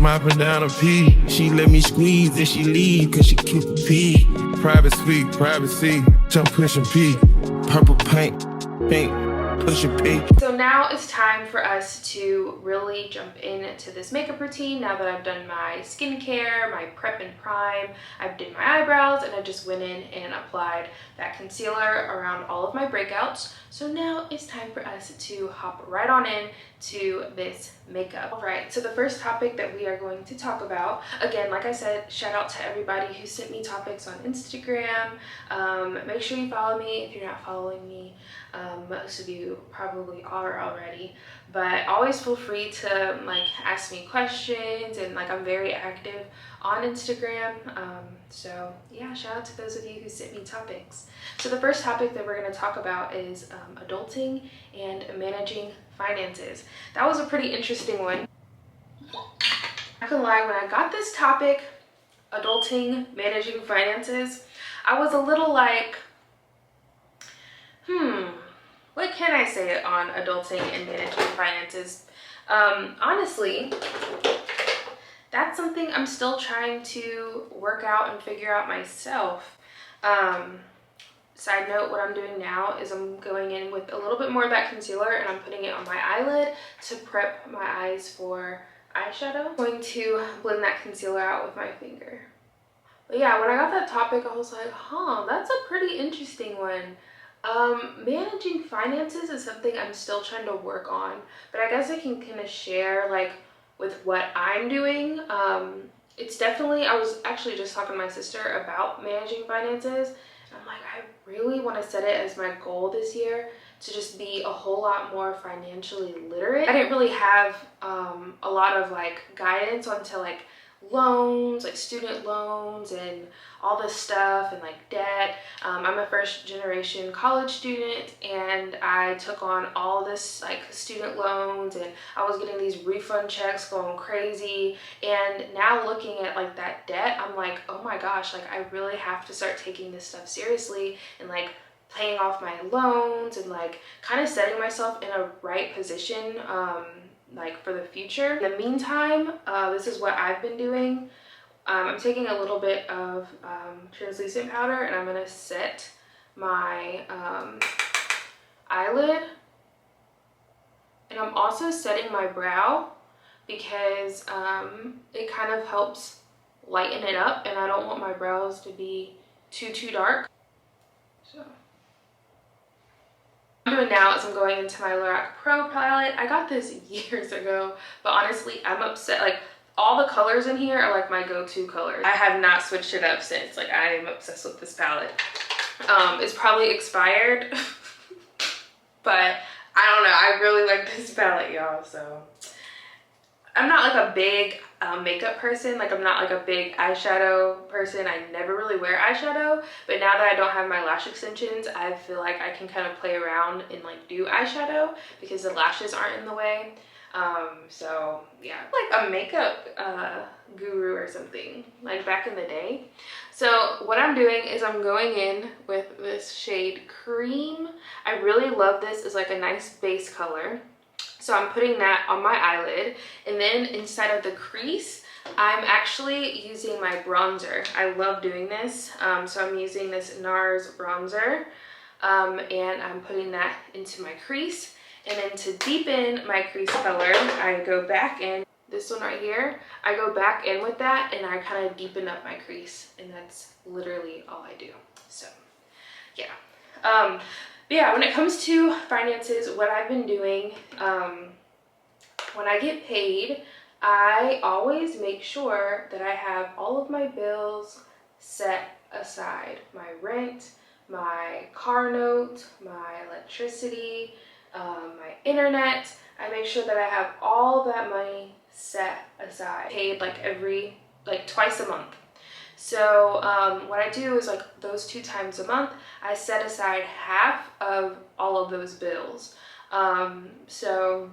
mopping down a pee. She let me squeeze and she leave cause she keep a pee. Private suite, privacy, jump pushing P. Purple paint, pushing P. So now it's time for us to really jump into this makeup routine. Now that I've done my skincare, my prep and prime, I've did my eyebrows, and I just went in and applied that concealer around all of my breakouts. So now it's time for us to hop right on in to this makeup. All right, so the first topic that we are going to talk about, again, like I said, shout out to everybody who sent me topics on Instagram. Make sure you follow me if you're not following me. Most of you probably are already, but always feel free to like ask me questions, and like I'm very active on Instagram. So yeah, shout out to those of you who sent me topics. So the first topic that we're going to talk about is adulting and managing finances. That was a pretty interesting one. Not gonna lie, when I got this topic, adulting, managing finances, I was a little like, what can I say on adulting and managing finances? Honestly, that's something I'm still trying to work out and figure out myself. Side note, what I'm doing now is I'm going in with a little bit more of that concealer and I'm putting it on my eyelid to prep my eyes for eyeshadow. I'm going to blend that concealer out with my finger. But yeah, when I got that topic, I was like, that's a pretty interesting one. Managing finances is something I'm still trying to work on, but I guess I can kind of share like with what I'm doing. It's definitely, I was actually just talking to my sister about managing finances, and I'm like, I really want to set it as my goal this year to just be a whole lot more financially literate. I didn't really have a lot of like guidance onto like loans, like student loans and all this stuff, and like debt. I'm a first generation college student, and I took on all this like student loans, and I was getting these refund checks going crazy. And now looking at like that debt, I'm like, oh my gosh, like I really have to start taking this stuff seriously and like paying off my loans and like kind of setting myself in a right position like for the future. In the meantime, this is what I've been doing. I'm taking a little bit of translucent powder, and I'm gonna set my eyelid, and I'm also setting my brow because it kind of helps lighten it up, and I don't want my brows to be too dark. So what I'm doing now is I'm going into my Lorac Pro Palette. I got this years ago, but honestly, I'm upset. Like, all the colors in here are like my go-to colors. I have not switched it up since. Like, I am obsessed with this palette. It's probably expired, but I don't know. I really like this palette, y'all. So I'm not like a big makeup person. Like, I'm not like a big eyeshadow person. I never really wear eyeshadow, but now that I don't have my lash extensions, I feel like I can kind of play around and like do eyeshadow because the lashes aren't in the way. So yeah, like a makeup guru or something like back in the day. So what I'm doing is I'm going in with this shade Cream. I really love this. It's like a nice base color. So I'm putting that on my eyelid, and then inside of the crease, I'm actually using my bronzer. I love doing this. So I'm using this Nars Bronzer, and I'm putting that into my crease. And then to deepen my crease color, I go back in, this one right here, I go back in with that and I kind of deepen up my crease, and that's literally all I do. So yeah. But yeah, when it comes to finances, what I've been doing, when I get paid, I always make sure that I have all of my bills set aside. My rent, my car note, my electricity, my internet. I make sure that I have all that money set aside, paid like twice a month. So what I do is like those 2 times a month, I set aside half of all of those bills. So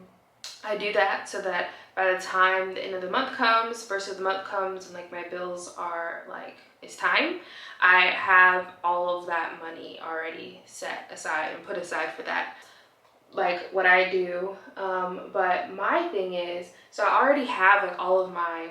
I do that so that by the time the end of the month comes, first of the month comes, and like my bills are like, it's time, I have all of that money already set aside and put aside for that. like what I do. But my thing is, so I already have like all of my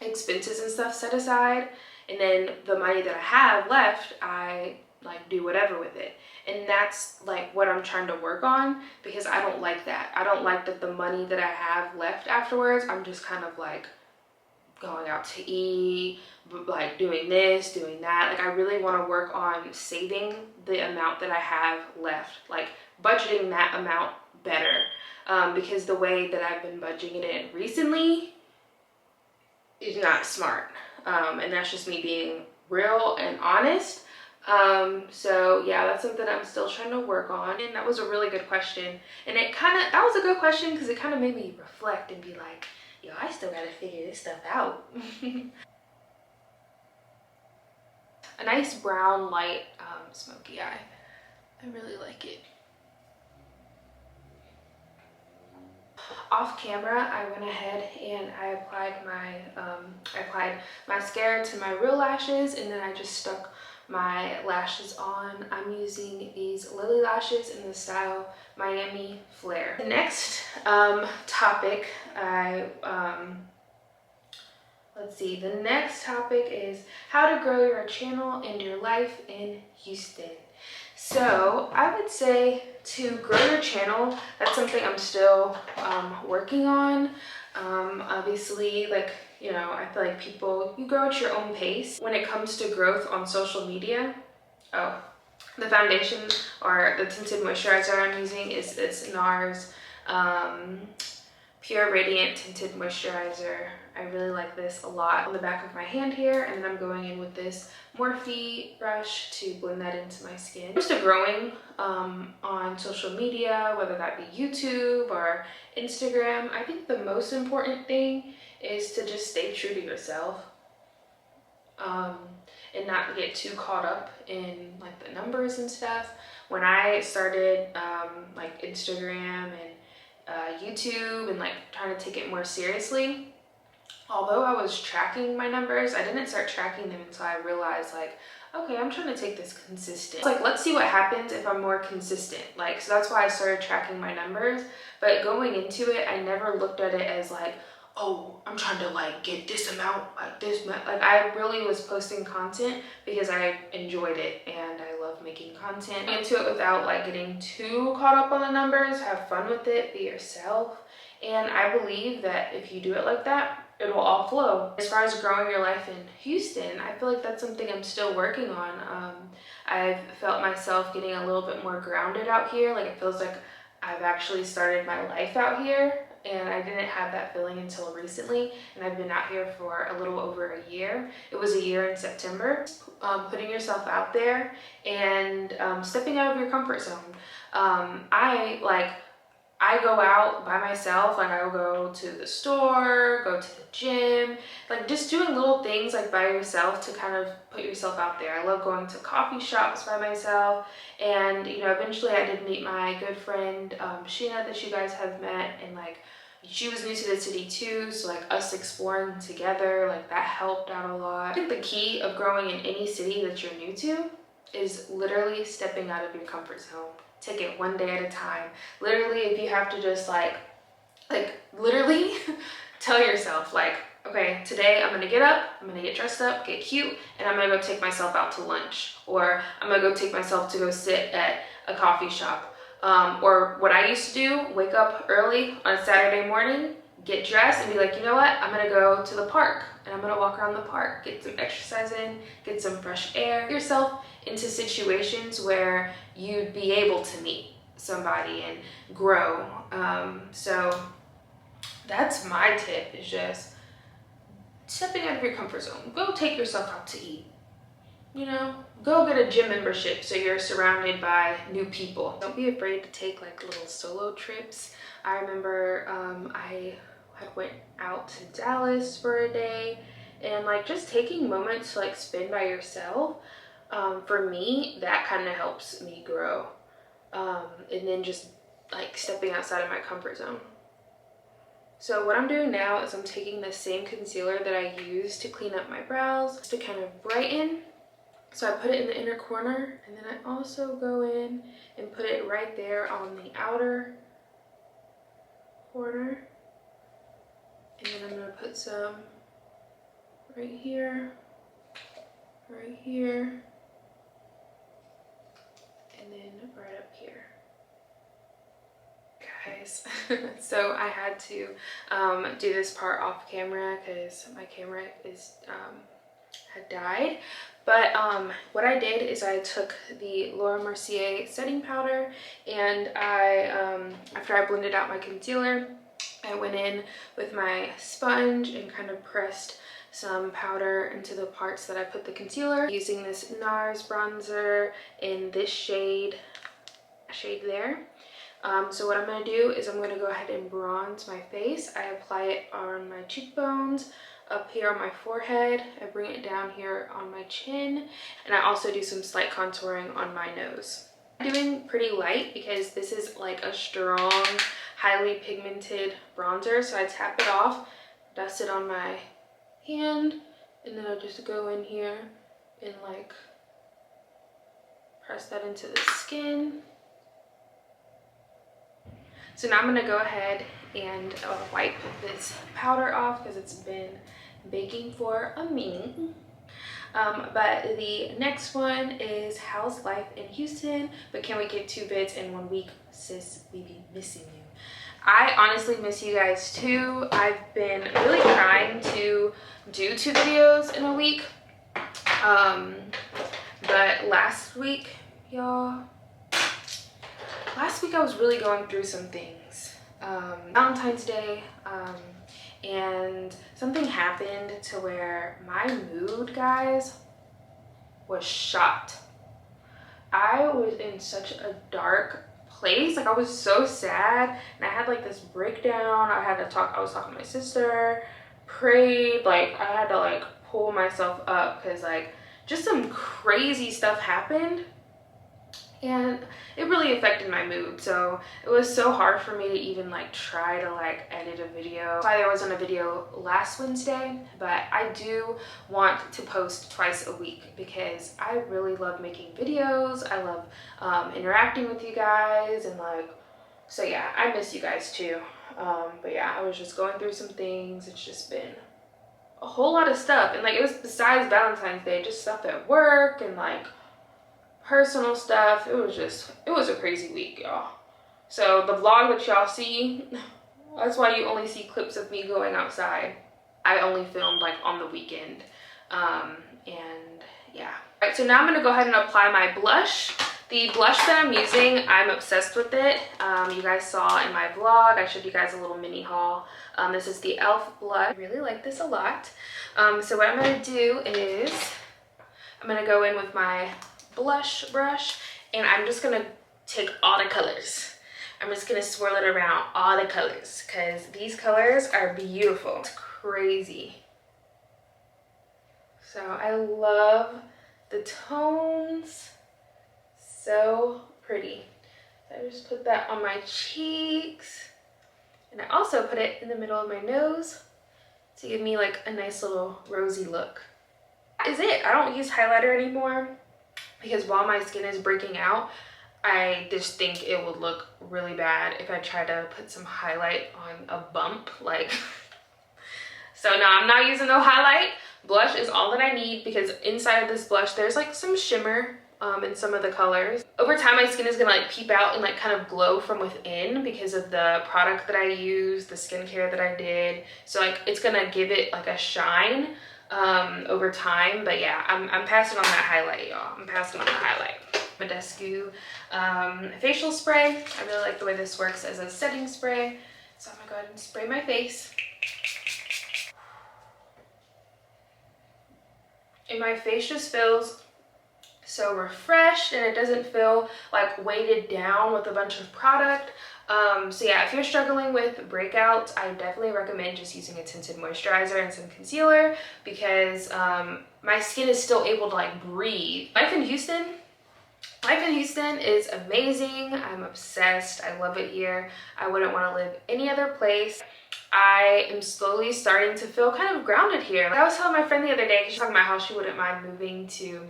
expenses and stuff set aside, and then the money that I have left, I like do whatever with it. And that's like what I'm trying to work on, because I don't like that. I don't like that the money that I have left afterwards, I'm just kind of like going out to eat, like doing this, doing that. Like I really want to work on saving the amount that I have left, like budgeting that amount better, because the way that I've been budgeting it recently is not smart, and that's just me being real and honest. So yeah, that's something I'm still trying to work on. And that was a really good question, and that was a good question because it kind of made me reflect and be like, yo, I still gotta figure this stuff out. A nice brown light smoky eye. I really like it. Off camera, I went ahead and I applied mascara to my real lashes, and then I just stuck my lashes on. I'm using these Lily lashes in the style Miami Flare. The next topic, let's see, the next topic is how to grow your channel and your life in Houston. So I would say to grow your channel, that's something I'm still working on. Obviously, like, you know, I feel like you grow at your own pace. When it comes to growth on social media, the foundation or the tinted moisturizer I'm using is this Nars Pure Radiant Tinted Moisturizer. I really like this a lot. On the back of my hand here, and then I'm going in with this Morphe brush to blend that into my skin. When it comes to growing on social media, whether that be YouTube or Instagram, I think the most important thing is to just stay true to yourself, and not get too caught up in like the numbers and stuff. When I started like Instagram and YouTube and like trying to take it more seriously, although I was tracking my numbers, I didn't start tracking them until I realized like, okay, I'm trying to take this consistent. It's like, let's see what happens if I'm more consistent. Like, so that's why I started tracking my numbers. But going into it, I never looked at it as like, oh, I'm trying to like get this amount, like this amount. Like I really was posting content because I enjoyed it and I love making content. Into it without like getting too caught up on the numbers, have fun with it, be yourself. And I believe that if you do it like that, it will all flow. As far as growing your life in Houston, I feel like that's something I'm still working on. I've felt myself getting a little bit more grounded out here. Like it feels like I've actually started my life out here, and I didn't have that feeling until recently, and I've been out here for a little over a year. It was a year in September. Putting yourself out there and stepping out of your comfort zone. I go out by myself, like I'll go to the store, go to the gym, like just doing little things like by yourself to kind of put yourself out there. I love going to coffee shops by myself, and you know, eventually I did meet my good friend Sheena that you guys have met, and like she was new to the city too, so like us exploring together, like that helped out a lot. I think the key of growing in any city that you're new to is literally stepping out of your comfort zone. Take it one day at a time. Literally, if you have to just like literally tell yourself like, okay, today I'm gonna get up, I'm gonna get dressed up, get cute, and I'm gonna go take myself out to lunch, or I'm gonna go take myself to go sit at a coffee shop. Or what I used to do, wake up early on a Saturday morning, get dressed and be like, you know what, I'm gonna go to the park and I'm gonna walk around the park, get some exercise in, get some fresh air. Get yourself into situations where you'd be able to meet somebody and grow. So that's my tip, is just stepping out of your comfort zone. Go take yourself out to eat. You know, go get a gym membership so you're surrounded by new people. Don't be afraid to take like little solo trips. I remember I went out to Dallas for a day, and like just taking moments to like spend by yourself, for me, that kind of helps me grow. And then just like stepping outside of my comfort zone. So what I'm doing now is I'm taking the same concealer that I used to clean up my brows to kind of brighten So I put it in the inner corner, and then I also go in and put it right there on the outer corner. And then I'm gonna put some right here, and then right up here. Guys, so I had to do this part off camera because my camera is had died. But what I did is I took the Mercier setting powder, and I after I blended out my concealer, I went in with my sponge and kind of pressed some powder into the parts that I put the concealer, using this Nars Bronzer in this shade there. So what I'm going to do is I'm going to go ahead and bronze my face. I apply it on my cheekbones, up here on my forehead. I bring it down here on my chin, and I also do some slight contouring on my nose. I'm doing pretty light because this is like a strong, highly pigmented bronzer. So I tap it off, dust it on my hand, and then I'll just go in here and like press that into the skin. So now I'm gonna go ahead and wipe this powder off because it's been baking for a minute. But the next one is How's Life in Houston, but can we get 2 vids in 1 week? Sis, we be missing you. I honestly miss you guys too. I've been really trying to do 2 videos in a week. But last week, y'all, I was really going through some things. Valentine's Day, and something happened to where my mood, guys, was shot. I was in such a dark place. Like, I was so sad, and I had like this breakdown. I was talking to my sister, prayed, like I had to like pull myself up because like just some crazy stuff happened. And it really affected my mood, so it was so hard for me to even like try to like edit a video. That's why there wasn't a video last Wednesday, but I do want to post twice a week because I really love making videos. I love interacting with you guys, and like, so yeah, I miss you guys too. But yeah, I was just going through some things. It's just been a whole lot of stuff, and like, it was besides Valentine's Day, just stuff at work and like personal stuff. It was a crazy week, y'all. So the vlog that y'all see, that's why you only see clips of me going outside. I only filmed like on the weekend. And yeah. All right, so now I'm gonna go ahead and apply my blush. The blush that I'm using, I'm obsessed with it. You guys saw in my vlog, I showed you guys a little mini haul. This is the e.l.f. blush. I really like this a lot. So what I'm gonna do is I'm gonna go in with my blush brush, and I'm just gonna take all the colors. I'm just gonna swirl it around all the colors because these colors are beautiful. It's crazy. So I love the tones, so pretty. So I just put that on my cheeks, and I also put it in the middle of my nose to give me like a nice little rosy look. That is it. I don't use highlighter anymore, because while my skin is breaking out, I just think it would look really bad if I try to put some highlight on a bump, like. So no, I'm not using no highlight. Blush is all that I need, because inside of this blush, there's like some shimmer in some of the colors. Over time, my skin is gonna like peep out and like kind of glow from within because of the product that I use, the skincare that I did. So like, it's gonna give it like a shine over time. But yeah, I'm passing on that highlight, y'all. I'm passing on the highlight. Medescu facial spray. I really like the way this works as a setting spray. So I'm gonna go ahead and spray my face. And my face just feels so refreshed, and it doesn't feel like weighted down with a bunch of product. So yeah, if you're struggling with breakouts, I definitely recommend just using a tinted moisturizer and some concealer, because my skin is still able to like breathe. Life in Houston is amazing. I'm obsessed. I love it here. I wouldn't want to live any other place. I am slowly starting to feel kind of grounded here. Like I was telling my friend the other day, she's talking about how she wouldn't mind moving to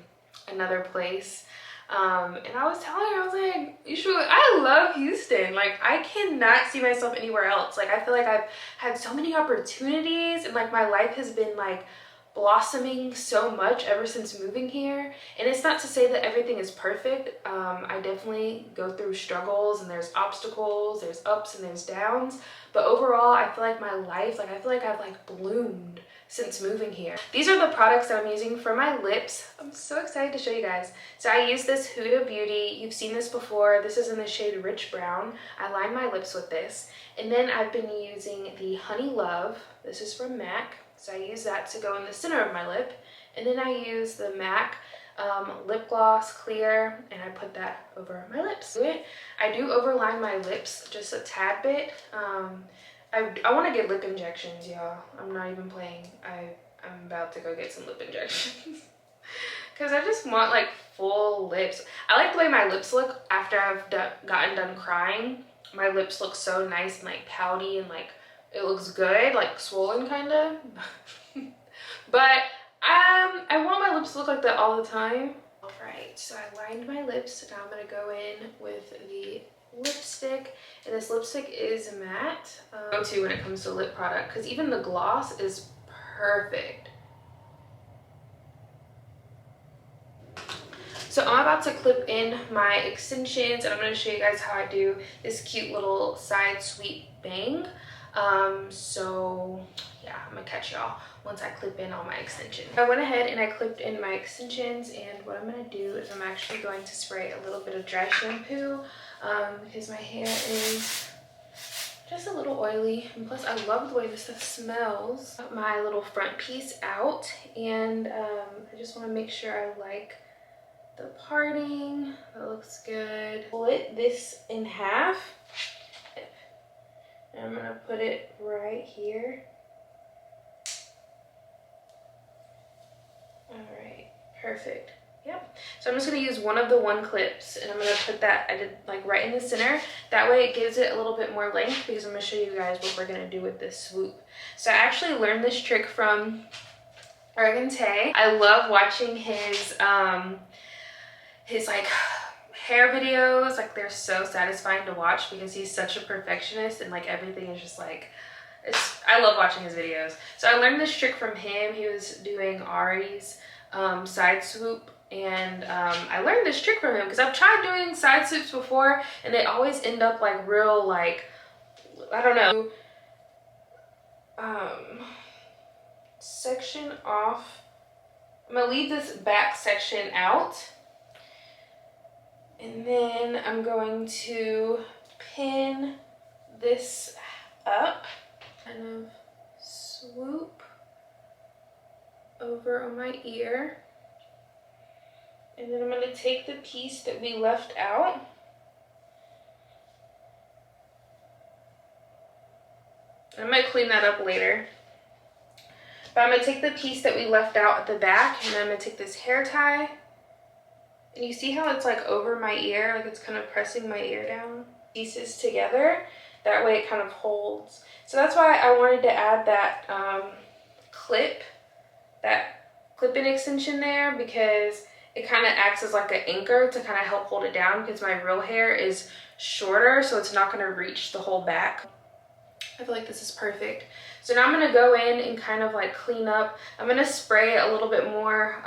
another place. And I was telling her, I was like, you should, I love Houston. Like, I cannot see myself anywhere else. Like, I feel like I've had so many opportunities, and like my life has been like blossoming so much ever since moving here. And it's not to say that everything is perfect. I definitely go through struggles, and there's obstacles, there's ups and there's downs. But overall, I feel like my life, like I feel like I've like bloomed since moving here. These are the products that I'm using for my lips. I'm so excited to show you guys. So I use this Huda Beauty. You've seen this before. This is in the shade Rich Brown. I line my lips with this. And then I've been using the Honey Love. This is from MAC. So I use that to go in the center of my lip. And then I use the MAC lip gloss clear, and I put that over my lips. I do overline my lips just a tad bit. I want to get lip injections, y'all. I'm not even playing. I'm about to go get some lip injections because I just want like full lips. I like the way my lips look after I've gotten done crying. My lips look so nice and like pouty, and like it looks good, like swollen kind of. But I want my lips to look like that all the time. All right, so I lined my lips. Now I'm gonna go in with the lipstick, and this lipstick is matte. Go-to when it comes to lip product, because even the gloss is perfect. So I'm about to clip in my extensions, and I'm going to show you guys how I do this cute little side sweep bang. So yeah, I'm gonna catch y'all once I clip in all my extensions. I went ahead and I clipped in my extensions, and what I'm gonna do is I'm actually going to spray a little bit of dry shampoo because my hair is just a little oily, and plus I love the way this stuff smells. Got my little front piece out, and I just want to make sure I like the parting. That looks good. Split this in half. I'm gonna put it right here. All right, perfect. Yep. So I'm just gonna use one of the one clips, and I'm gonna put that, I did like right in the center. That way it gives it a little bit more length, because I'm gonna show you guys what we're gonna do with this swoop. So I actually learned this trick from Tay. I love watching his like hair videos. Like, they're so satisfying to watch because he's such a perfectionist, and like everything is just like, I love watching his videos. So I learned this trick from him. He was doing Ari's side swoop, and I learned this trick from him because I've tried doing side swoops before, and they always end up like real, like, I don't know, section off. I'm gonna leave this back section out, and then I'm going to pin this up, kind of swoop over on my ear, and then I'm going to take the piece that we left out, I'm going to clean that up later, but I'm going to take the piece that we left out at the back, and I'm going to take this hair tie, and you see how it's like over my ear, like it's kind of pressing my ear down, pieces together, that way it kind of holds. So that's why I wanted to add that clip-in extension there, because it kind of acts as like an anchor to kind of help hold it down, because my real hair is shorter, so it's not going to reach the whole back. I feel like this is perfect. So now I'm going to go in and kind of like clean up. I'm going to spray a little bit more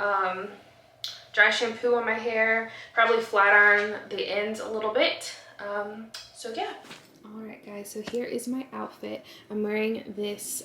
dry shampoo on my hair, probably flat iron the ends a little bit. So yeah. Alright guys, so here is my outfit. I'm wearing this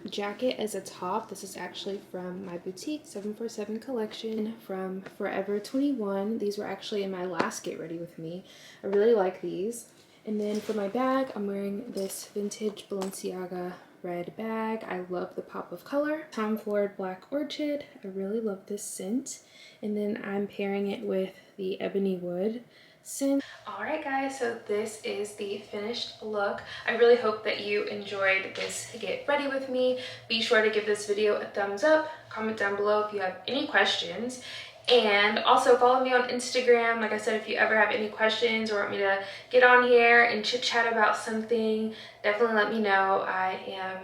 jacket as a top. This is actually from my boutique 747 collection from Forever 21. These were actually in my last Get Ready With Me. I really like these. And then for my bag, I'm wearing this vintage Balenciaga red bag. I love the pop of color. Tom Ford Black Orchid. I really love this scent. And then I'm pairing it with the Ebony Wood scent. Alright guys, so this is the finished look. I really hope that you enjoyed this Get Ready With Me. Be sure to give this video a thumbs up. Comment down below if you have any questions. And also follow me on Instagram. Like I said, if you ever have any questions or want me to get on here and chit chat about something, definitely let me know. I am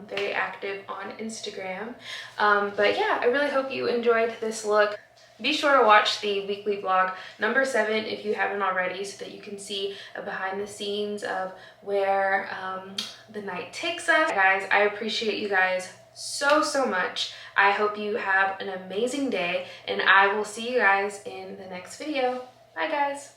very active on Instagram. But yeah, I really hope you enjoyed this look. Be sure to watch the weekly vlog number 7 if you haven't already, so that you can see a behind the scenes of where the night takes us. Guys, I appreciate you guys so much. I hope you have an amazing day, and I will see you guys in the next video. Bye guys.